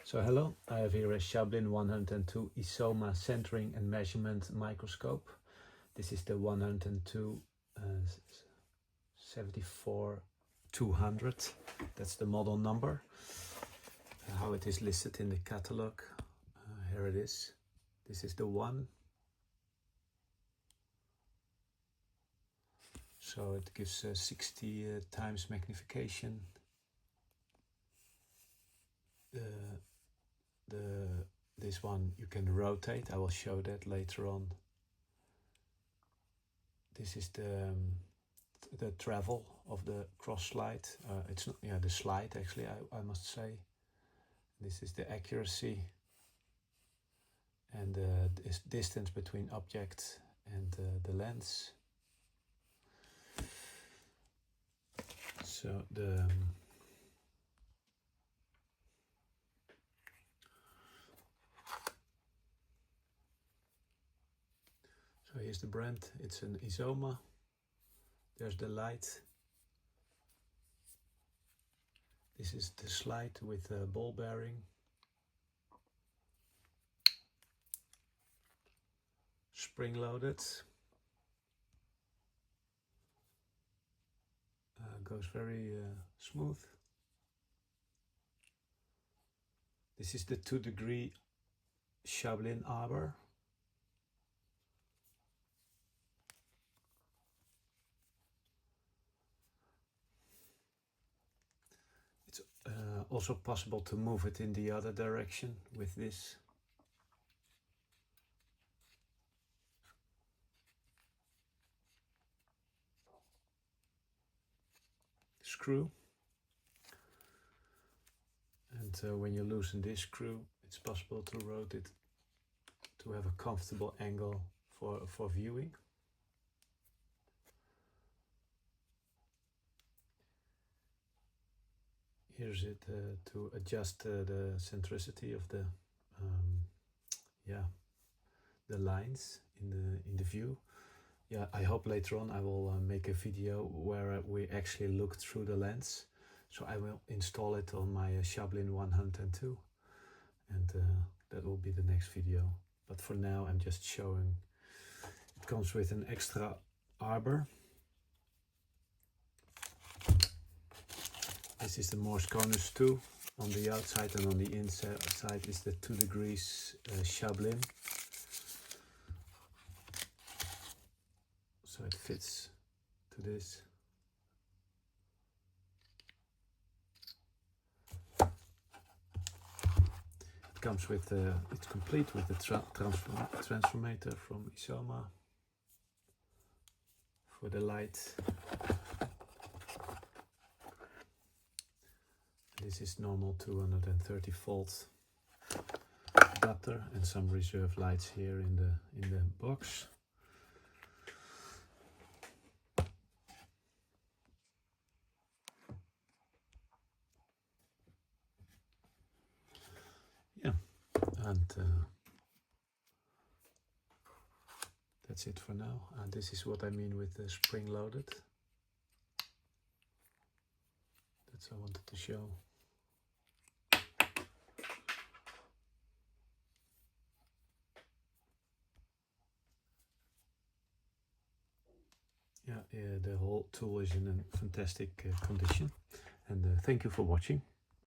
So hello, I have here a Schaublin 102 Isoma centering and measurement microscope. This is the 102 74-200. That's the model number. How it is listed in the catalog. Here it is. This is the one. So it gives 60 times magnification. This one you can rotate. I will show that later on. This is the travel of the cross slide. It's not, yeah, the slide actually. I must say. This is the accuracy and the distance between object and the lens. So So here's the brand, it's an Isoma. There's the light. This is the slide with a ball bearing. Spring loaded. Goes very smooth. This is the 2-degree Schaublin Arbor. It's also possible to move it in the other direction with this. Screw. And when you loosen this screw, it's possible to rotate it to have a comfortable angle for viewing. Here's it to adjust the centricity of the the lines in the view. Yeah, I hope later on I will make a video where we actually look through the lens. So I will install it on my Schaublin 102, and that will be the next video. But for now I'm just showing. It comes with an extra arbor. This is the Morse Conus 2 on the outside, and on the inside is the 2 degrees Schaublin. So it fits to this. It comes with it's complete with the Transformator from Isoma for the light. This is normal 230 volt adapter and some reserve lights here in the box. Yeah, and that's it for now. And this is what I mean with the spring loaded. That's what I wanted to show. Yeah, the whole tool is in a fantastic condition, and thank you for watching.